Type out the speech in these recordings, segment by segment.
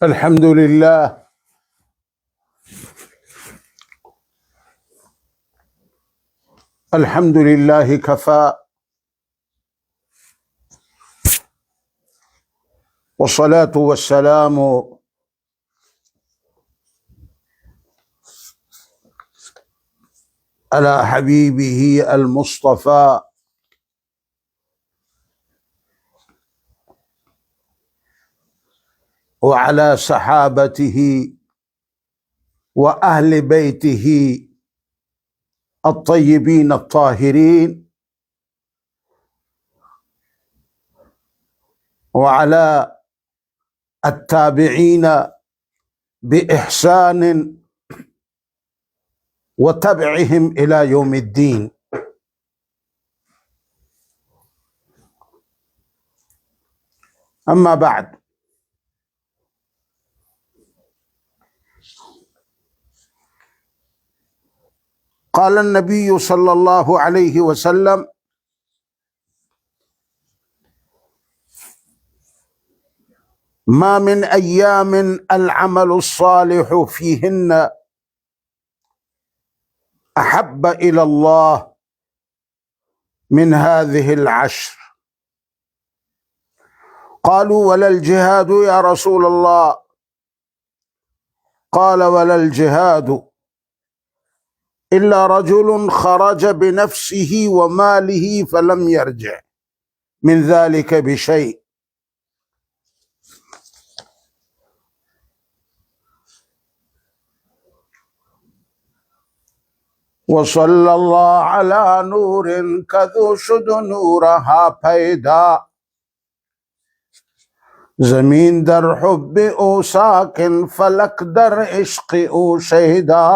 الحمد لله الحمد لله كفى، والصلاة والسلام على حبيبه المصطفى وعلى صحابته وأهل بيته الطيبين الطاهرين، وعلى التابعين بإحسان وتبعهم إلى يوم الدين. أما بعد، قال النبي صلى الله عليه وسلم: ما من أيام العمل الصالح فيهن أحب إلى الله من هذه العشر. قالوا: ولا الجهاد يا رسول الله؟ قال: ولا الجهاد إلا رجل خرج بنفسه وماله فلم يرجع من ذلك بشيء. وصلى الله على نور كذو شد نورها پیدا، زمین در حب او ساکن فلک در عشق او شهدا.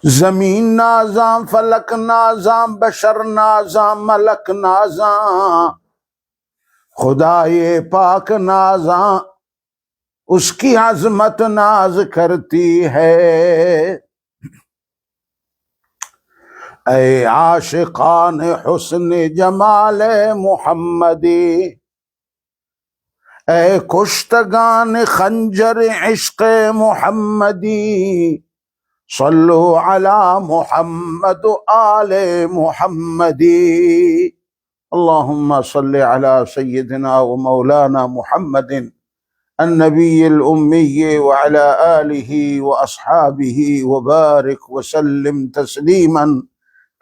زمین نازاں فلک نازاں بشر نازاں ملک نازاں، خدائے پاک نازاں اس کی عظمت ناز کرتی ہے۔ اے عاشقان حسن جمال محمدی، اے کشتگان خنجر عشق محمدی، صلو علی محمد و آل محمدی۔ اللهم صل على سيدنا ومولانا محمد النبي الأمي وعلى آله وأصحابه وبارك وسلم تسليما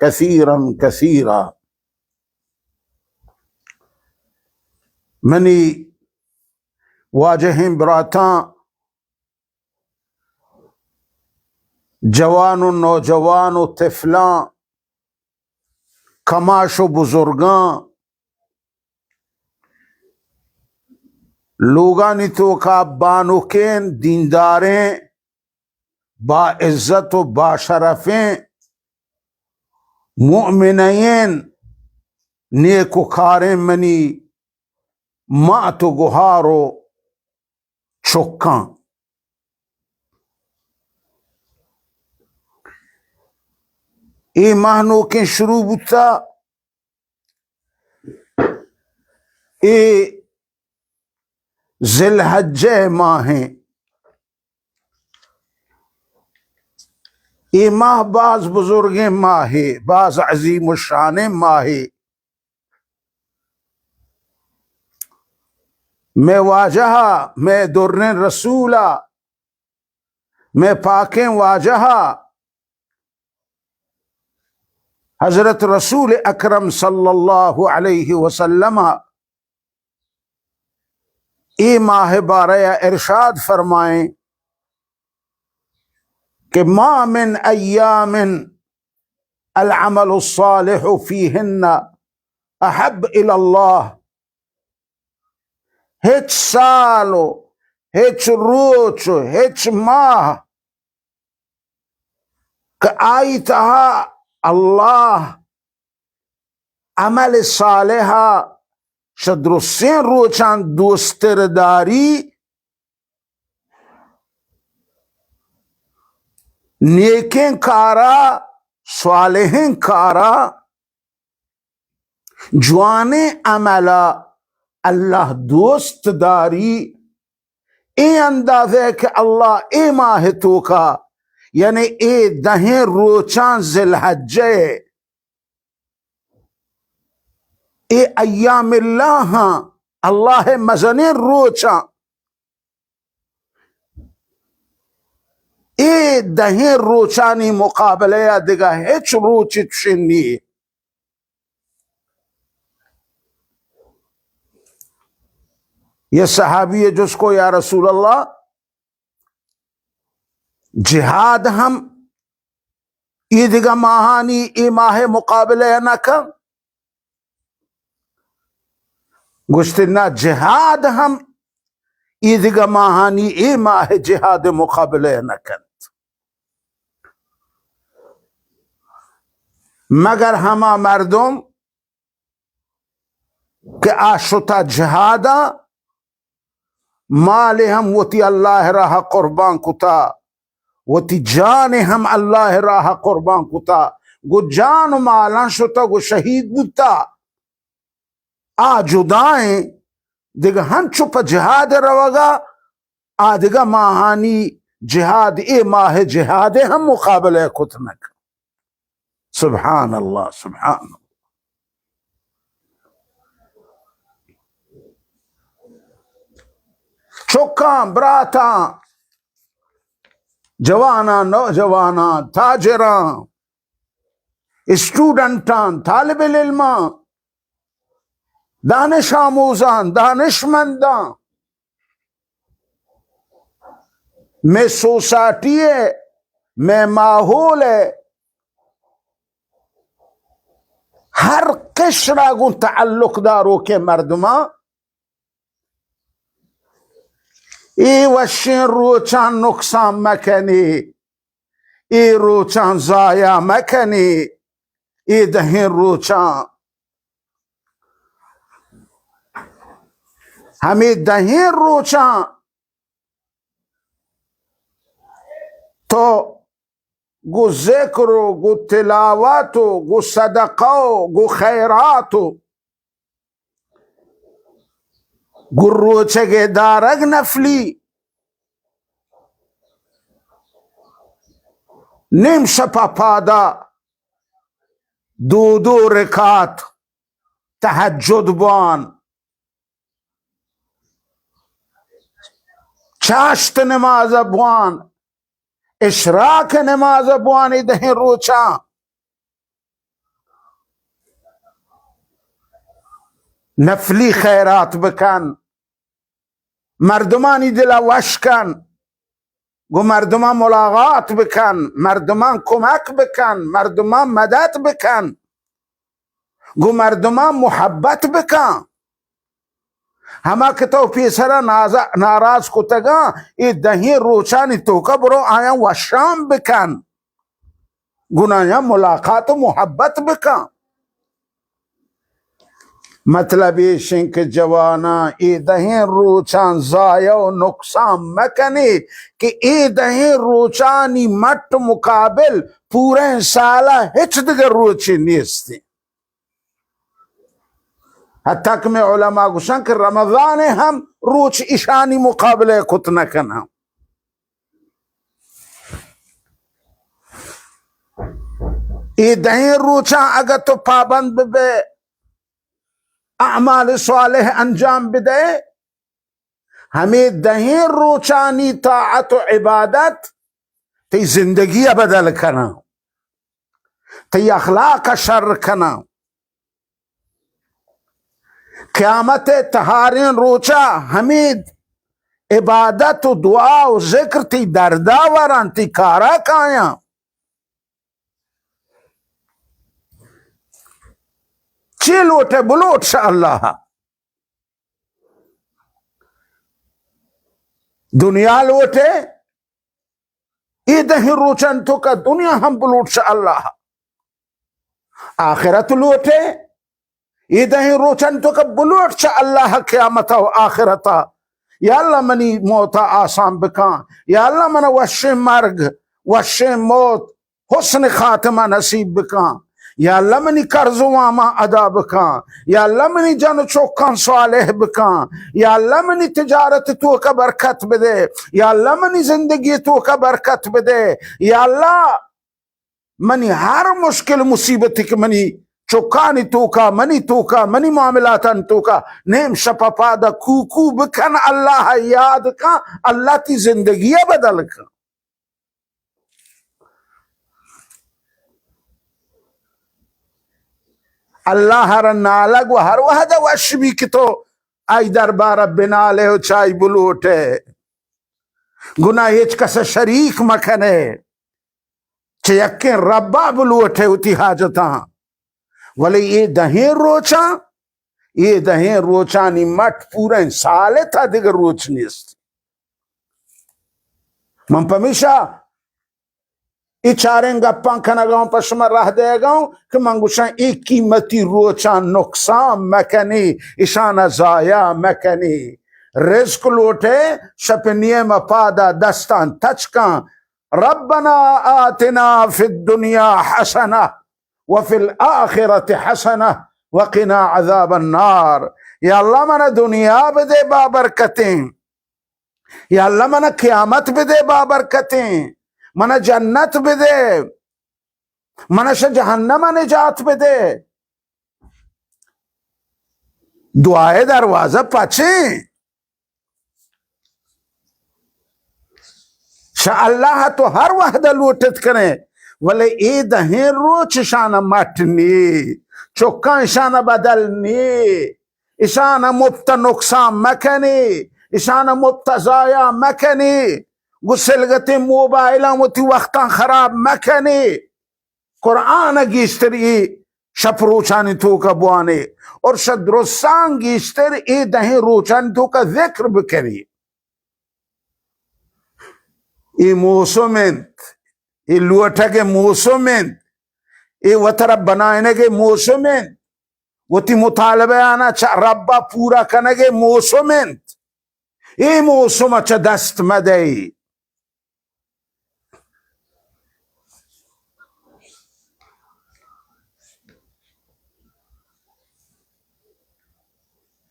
كثيرا كثيرا۔ منی واجهیں براتاں، جوان و نوجوان و طفلاں، کماش و بزرگاں، لوگانی تو کا بانوکین دینداریں، با عزت و با شرفیں، مؤمنین نیکوکاریں، منی مات و گہارو چکاں۔ ای مہنو کے شروع بتا، ای ذی الحجہ ماہیں، ای ماہ بعض بزرگیں ماہے، بعض عظیم الشان ماہے۔ میں واجہا میں درن رسولا، میں پاکیں واجہا حضرت رسول اکرم صلی اللہ علیہ وسلم ای ماہ بارہ ارشاد فرمائیں کہ ما من ایام العمل الصالح فیہن احب الی اللہ، ہیچ سالو، ہیچ روچو، ہیچ ماہ کہ آئی تہا اللہ عمل صالحہ شدرسین روچان دوسترداری نیکیں کارا صالحیں کارا جوانیں عملا अल्लाह दोस्त दारी ए अंदाजे के अल्लाह ए माह तो का यानी ए दहें रोचां जिलहज्जे ए अय्यामिल्लाह अल्लाह मजने रोचां ए दहें रोचानी मुकाबले या दिगा हेच रोचित शिन्नी ये सहाबी है जिसको या रसूल अल्लाह जिहाद हम ईदगा माहानी ई माहे मुकाबले न कर गुश्तिना जिहाद हम ईदगा माहानी ई माहे जिहाद मुकाबले न कर मगर हमा मर्दम के आशुता जिहादा माल हम वती अल्लाह राह कुर्बान कुता वती जान हम अल्लाह राह कुर्बान कुता गु जान माला शुता गु शहीद बुता आ जुदाएं दिग हम चुप जिहाद रवगा आदिगा माहानी जिहाद ए माह जिहाद हम मुकाबले कुतनक सुभान अल्लाह सुभान अल्लाह। चौका बराता जवाना नौजवाना ताजरा स्टूडेंटान तालिब इल्मा दानिश आमूजान दानिशमंदान में सोसाइटी है में माहौल है हर किशरा गु ताल्लुकदारों के मर्दमा ए वशिन रोचान नुकसान मकनी ए रोचान जाया मकनी ए दहें रोचान हमें दहें रोचान तो गु जिक्रो गु तिलावतो गु सदक़ो गु खैरातो गु रोचगे दारग नफली निम शपा पादा दो रकात तहज्जुद बान चाश्त नमाज बान इशराक नमाज बान दहें रोचा नफली खैरात बकन मर्दमानी दिला वशकन गो मर्दमा मुलाकात बकन मर्दमा कुमक बकन मर्दमा मदद बकन गो मर्दमा मुहब्बत बकन हमा के तो फीसरा नाराज को तगा ये दही रोचानी तो कब्रो आया वशाम बकन गुनाया मुलाकात मुहब्बत बकन मतलब ये शिंक जवाना ए दहें रोचान जायो नुकसान मकने कि ए दहें रोचानी मट मुकाबिल पूरे साला हिच दिगर रोचे नेस्ते हतक में उलमा गुशन कि रमजान हम रोच ईशानी मुकाबले खुद न कना ए दहें रोचा अगर तो पाबंद बे अमाल स्वालेह अंजाम बिदे हमें दहें रोचानी ताअत व इबादत ती जिंदगी बदल करना ती अखलाक शर करना क़यामत तहारें रोचा हमें इबादत व दुआ व जिक्र ती दर्दावरन ती कारा काया चे लोटे बुलोट शा अल्लाह दुनिया लोटे ये दही रोचन तो का दुनिया हम बुलोट शा अल्लाह आखिरत लोटे ये दही रोचन तो का बुलोट शा अल्लाह क़यामत व आखिरता या अल्लाह मनी मौता आसान बका या अल्लाह मना वशे मर्ग वशे मौत हुस्न खातिमा नसीब बका या अल्लाह मनी कर्ज वामा अदा बकां, या अल्लाह मनी जन चौकान सालेह बकां, या अल्लाह मनी तिजारत तो का बरकत बदे, या अल्लाह मनी जिंदगी तो का बरकत बदे, या अल्लाह मनी हर मुश्किल मुसीबत के मनी चौकानी तो का मनी मामलातन तो का नेम शपापादा कूकू बकन अल्लाह याद का, अल्लाह की जिंदगी बदल का। अल्लाह हर नालग व हर वहद वशबी की तो आई दरबार बिनाले हो चाय बुलूटे गुना हिच कस शरीक मखने चयक्के रब्बा बुलूटे उती हाजता वले ये दहें रोचा नी मठ पूरे साले था दिगर रोचनीस मन पमीशा इचारें गप्पा खना गाँव पश्चिम रह दे गाँव कि मंगुशा एक कीमती रोचा नुकसान मैकनी ईशाना जाया मैकनी रिस्क लोटे शपनिये मपादा दस्तान तचका रब्बना आतिना फिद दुनिया हसना व फिल आखिरत हसना वक़िना अज़ाबन नार। या अल्लाह मना दुनिया बदे बाबरकतें, या अल्लाह मना क़यामत बदे बाबरकतें, मना जन्नत बदे, मना जहन्नम निजात बदे। दुआए दरवाजा पाचे शाह अल्लाह तो हर वहदा लूटत करे वले ए दहें रोच शाना मटनी चौका ईशाना बदलनी ईशाना मुफ्त नुकसान मकनी ईशाना मुफ्त जाया मकनी गुस्लगते मोबाइल मोती वक्ता खराब मकनी कुरान गीस्तरी शपरोचानी तो का बुआने और शद्रोसांग गीस्तर ए दहें रोचानी तो का जिक्र बकरी ए मौसमेंत ए लुअठा के मौसमेंत ए वतर बनाने के मौसमेंत वती मुतालबे आना रब्बा पूरा करने के मौसमेंत ए मौसम अच्छा दस्त मदई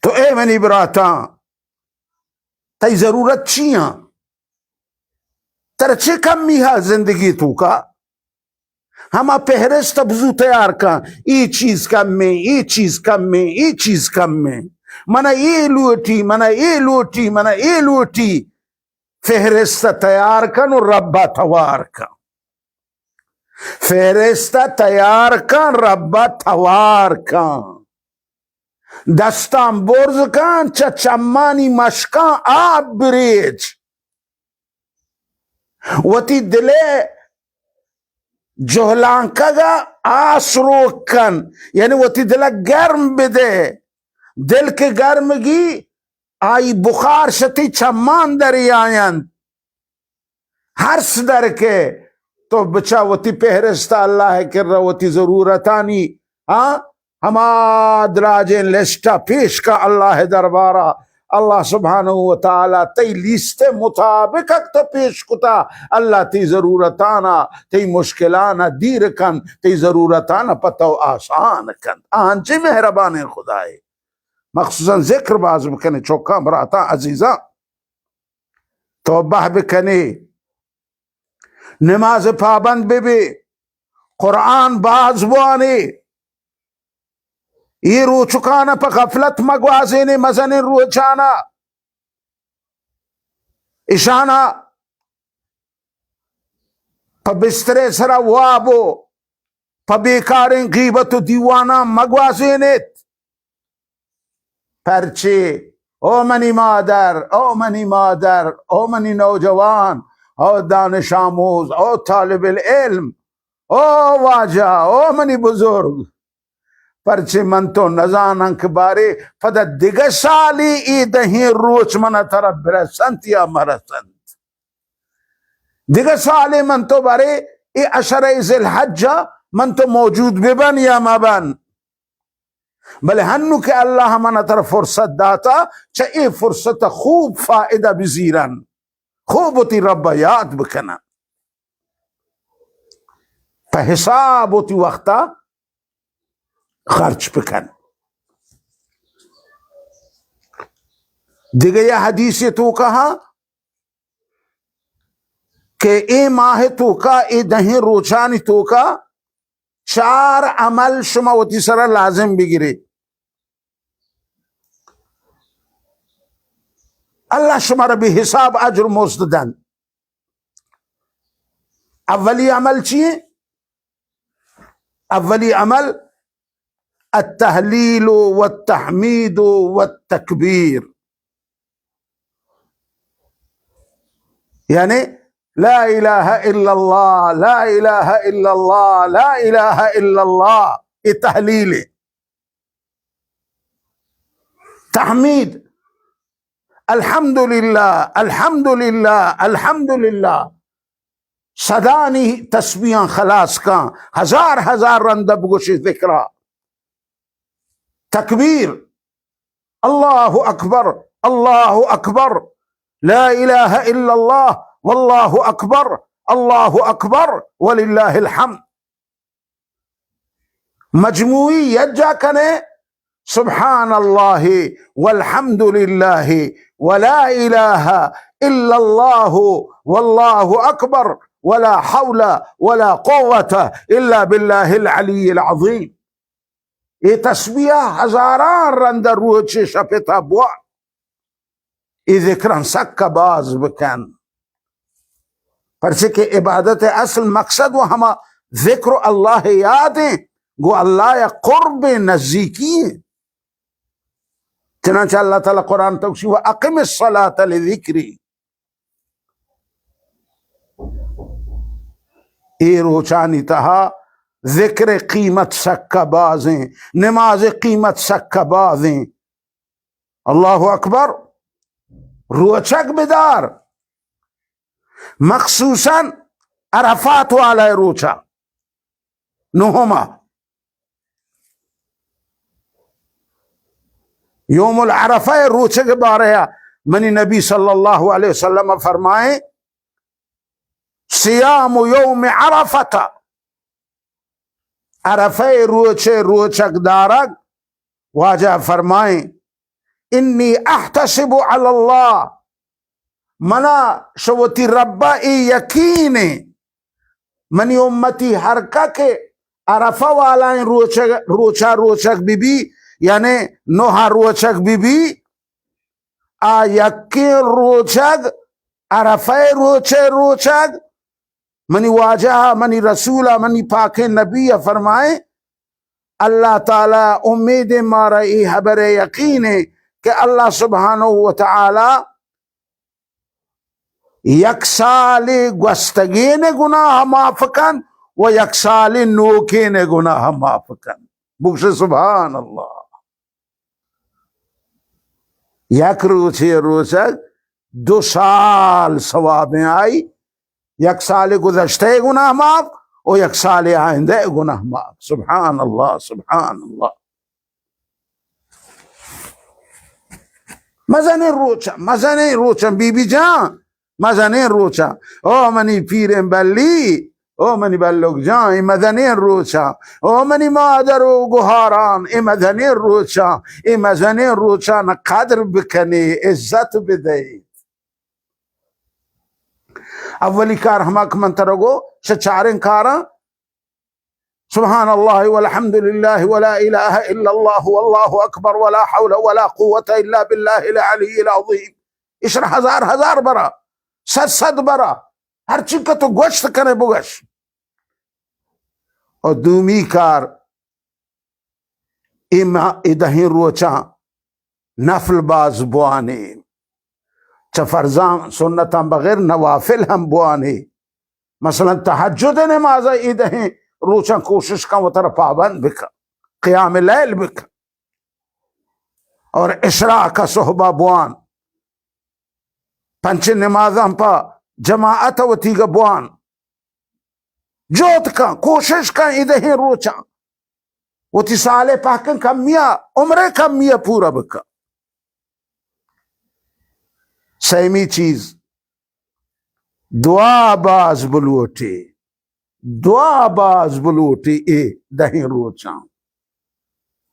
तो ए मनी बराता तई जरूरत चिया तरचे कम है जिंदगी तू का हम पहरेस्ट बजू तैयार का ये चीज कम में ये चीज कम में ये चीज कम में मना ये लूटी मना ये लूटी मना ये लूटी फहरिस्त तैयार का नो रब्बा थवार का फहरिस्त तैयार का रब्बा थवार का दस्ताम बोर्ज का चचम्मानी मशका आप ब्रिज वती दिले जोहलांका आसरोकन यानी वती दिला गर्म बिदे दिल के गर्मगी आई बुखार शती चम्मान दरियायन हर्ष दर के तो बचा वती पहरस्ता अल्लाह है कर रहा वती जरूरतानी हाँ हमाद्राजें लिस्टा पेश का अल्लाह दरबारा अल्लाह सुब्हानहू व तआला तई लिस्ते मुताबिक तो पेश कुता अल्लाह ती जरूरताना ती मुश्किलाना दीर कन ती जरूरताना पतो आसान कन आंची मेहरबान खुदाए मखसूसन जिक्र बाज बकने चौका बराता अजीजा तौबह बकने नमाज पाबंद बेबे कुरान बाज बुआने ये रो चुकाना पर गफलत मगवाजे ने मजने रोचाना ईशाना पर बिस्तरे सरा वाबो पर बेकारें गीबत दीवाना मगवाजे ने परचे ओ मनी मादर ओ मनी मादर ओ मनी नौजवान ओ दानिश आमोज ओ तालिब इल्म ओ वाजा ओ मनी बुजुर्ग परचे मन तो नजान अंक बारे फदा दिगसाली ई दही रोच मन तरफ ब्रसंत या मरसंत दिगसाली मन तो बारे ई अशरे ज़िल हज्जा मन तो मौजूद बिबन या मबन भले हन्नु के अल्लाह मन तरफ फुर्सत दाता च ए फुर्सत खूब फायदा बिजीरन खूब होती रब्बा याद बकना हिसाब होती वक्ता खर्च बकन। दिगे या हदीस तो कहा कि ए माह तो का ए दही रोचानी तो का 4 अमल शुमा वती सरा लाजिम बिगिरे। अल्लाह शुमारा भी हिसाब अजर मुस्तदन। अव्वली अमल चाहिए, अव्वली अमल अत्तहलील वत्तहमीद वत्तकबीर, यानी ला इलाहा इल्लल्लाह, ला इलाहा इल्लल्लाह, ला इलाहा इल्लल्लाह, ये तहलील है। तहमीद अल्हम्दुलिल्लाह, अल्हम्दुलिल्लाह, अल्हम्दुलिल्लाह, सदानी तस्बीहां खलास का, हजार हजार रंदब गुश जिक्रा। तकबीर अल्लाहु अकबर, अल्लाहु अकबर, ला इलाहा इल्लल्लाह, वल्लाहु अकबर, अल्लाहु अकबर, वलिल्लाहिल हम्द। मजमूई यज्जा कने सुब्हान अल्लाह वल्हम्दुलिल्लाह वला इलाहा इल्लल्लाहु वल्लाहु अकबर वला हौला वला कुव्वता इल्ला बिल्लाहिल अलीय्यिल अज़ीम। ये तस्बीह हजारां रंद रोचे शपता बुआ ये जिक्र सक्का बाज बकन। परसे के इबादत असल मकसद वो हम जिक्र अल्लाह यादें गो अल्लाह या कुर्ब नजदीकी। चनांचे अल्लाह ताला कुरान तक व अक़िमिस सलात लिज़िक्री, ये रोचानी तहा जिक्र कीमत सक्का बाजें, नमाज कीमत सक्का बाजें। अल्लाहु अकबर रोचक बेदार, मखसूसन अरफात वाला रोचा नोहमा योमुल अरफा रोचे के बारे मनी नबी सल्लल्लाहु अलैहि वसल्लम फरमाए सियाम यौम अरफता, अरफे रोचे रोचक दारग वाजा फरमाए इन्नी अहतसिबु अल्लाह, मना शवती रब्बा ए यकीन मनी उम्मती हरका के अरफा वाला रोचा रोचक बीबी यानी नोहा रोचक बीबी आ यके रोचक अरफे रोचे रोचक मनी वाजा मनी रसूला मनी पाके नबी फरमाए अल्लाह ताला उम्मीद मारा ई हबर यकीन है कि अल्लाह सुब्हानहू व तआला एक साल गस्तगी ने गुनाह माफ कन व एक साल नोके ने गुनाह माफ कन। बुक्स सुभान अल्लाह। एक रोचे रोचक 2 साल सवाबें आई, एक साल गुज़श्ते गुनाह माफ और एक साल आइंदे गुनाह माफ। सुभान अल्लाह, सुभान अल्लाह। मज़ने रोचा, मज़ने रोचा बीबी जान, मज़ने रोचा ओ मनी पीर बल्ली, ओ मनी बल्लुक जान मज़ने रोचा, ओ मनी मादर गुहारान ए मज़ने रोचा, ए मज़ने रोचा न कदर बिकने इज्जत बिदे। अव्वली कार हमक मंतरगो चारें कारा सुभान अल्लाह वल्हम्दुलिल्लाह वला इलाहा इल्लल्लाह वल्लाहु अकबर वला हौला वला कुव्वता इल्ला बिल्लाहिल अलीय्यिल अज़ीम। इशर हजार हजार बरा, सद सद बरा, हर चीज का तो गोश्त करे बुगश। और दूमी कार इमा इदही रोचा नफल बाज बुआने चफरजाम सुन्नतम बगैर नवाफिल हम बुआने। मसलन तहज्जुद नमाज इदही रोचा कोशिश का वो तरह पाबंद बिका, क़याम लैल बिका और इशरा का सोहबा बुआन, पंच नमाज़म पा जमाअत वती का बुआन, जोत का कोशिश का इदही रोचा वती साले पाकन कमिया उम्रे कमिया पूरा बिका। सैमी चीज दुआ बाज बुलूटी, दुआ बाज बुलूटी ए दही रोचा।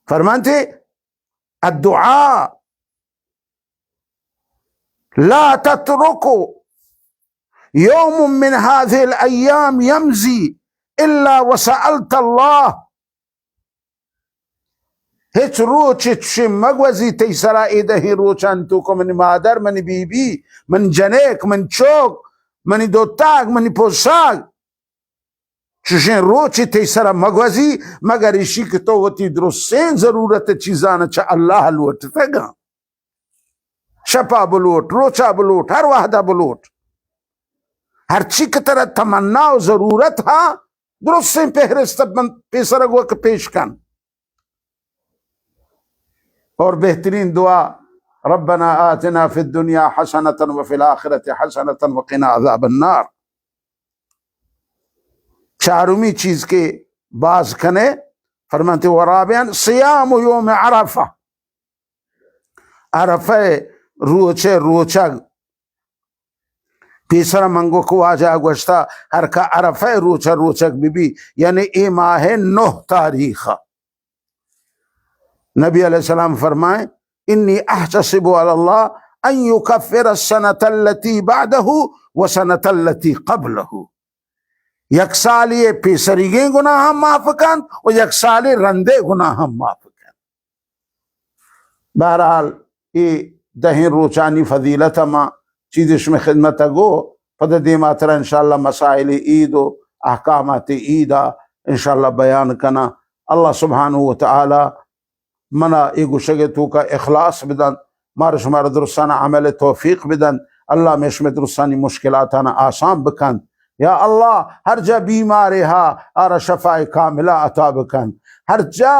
फरमाते अद्दुआ ला तत्रुकु यौम मिन हाज़िल अय्याम यमज़ी इल्ला वसअल्त अल्लाह। हिच रोच मगवजी तैसरा इदही रोचन तू को मन मादर मन बीबी मन जनेक मन चौक मन दोताग मन पोशाक चुशें रोच तैसरा मगवजी मगर इसी की तो वती दुरुस्सें जरूरत चीजान चा अल्लाह लोट तगा शपा बलोट रोचा बलोट हर वाहदा बलोट हर चीक तरह तमन्ना और जरूरत हा दुरुस्सें पहरिस्त पेसरग वक पेश कन। और बेहतरीन दुआ रब्बना आतिना फिद दुनिया हसनतन व फिल आखिरति हसनतन व क़िना अज़ाबन्नार। चारुमी चीज के बाज कने फरमाते वराबियन सियाम यौम अरफा, अरफे रोचे रोचग तीसरा मंगो को आजा गुश्ता हर का अरफे रोचा रोचक बीबी यानी ए माह 9 तारीख। नबी अलैहिस्सलाम फरमाए इन्नी अहतसिबु अलल्लाह अन युकफ्फिर अस्सनतल्लती बअदहु व सनतल्लती क़ब्लहु। एक साल ये पेसरीगे गुनाह माफ कन और एक साल रंदे गुनाह माफ कन। बहरहाल ये दहें रोचानी फजीलत मा चीज में खिदमत गो पद दे मात्रा इंशाअल्लाह मसाइल ईद व अहकामात ईदा इंशाअल्लाह बयान कना। अल्लाह सुब्हानहु व तआला मना एगुशगे तू का इखलास बिदन मार शुमार दुरुस्ताना अमल तौफीक बिदन अल्लाह में इसमें दुरुस्तानी मुश्किलाताना आसान बकन। या अल्लाह हर जा बीमार हा आरा शफाए कामिला अता बकन। हर जा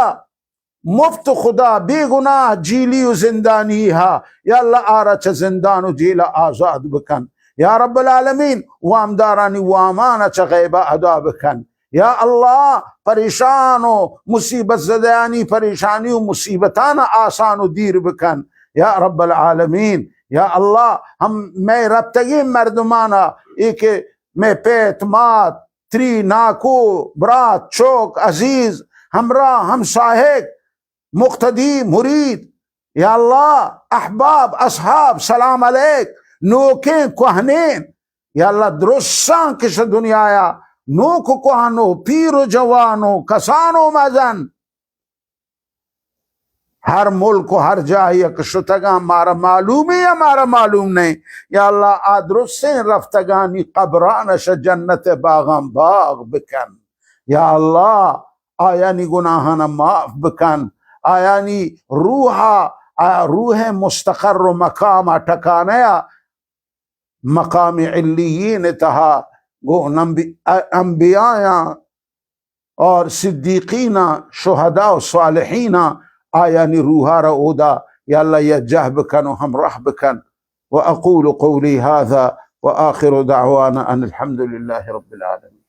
मुफ्त खुदा बेगुनाह जीली जिंदानी हा या अल्लाह आरा च जिंदान जेला आजाद बकन। या रब्बल आलमीन वामदारानी वामाना च गैबा अदा बकन। या अल्लाह परेशानो मुसीबत ज़दानी परेशानी मुसीबताना आसान दीर बकन। या रब्बल आलमीन या अल्लाह हम मैं रब्तगी मर्दमाना एक मैं पेट मात त्री नाको बरात चौक अजीज हमरा हम साहेब मुख्तदी मुरीद या अल्लाह अहबाब असहाब सलाम अलैक नोके कोहनेन या अल्लाह दुरुस्सा किस दुनियाया नोक कोहनो पीरो जवानो कसानो मजन हर मुल्क हर जाए शुतगा हमारा मालूम है हमारा मालूम नहीं। या अल्लाह आदरुस्से रफ्तगानी कब्रान श जन्नत बागम बाग बकन। या अल्लाह आयानी गुनाहाना माफ बकन आयानी रूह मुस्तकर मकाम ठकानया मकाम इल्लियीन तहा गो अंबियाया और सिद्दीकीना शुहदा और सालिहीना आयानी रूहारा ओदा। या अल्लाह या जह बकन हम रह बकन। व अक़ूलु क़ौली हाज़ा व आखिरु दअवाना अनिल हम्दुलिल्लाहि रब्बिल आलमीन।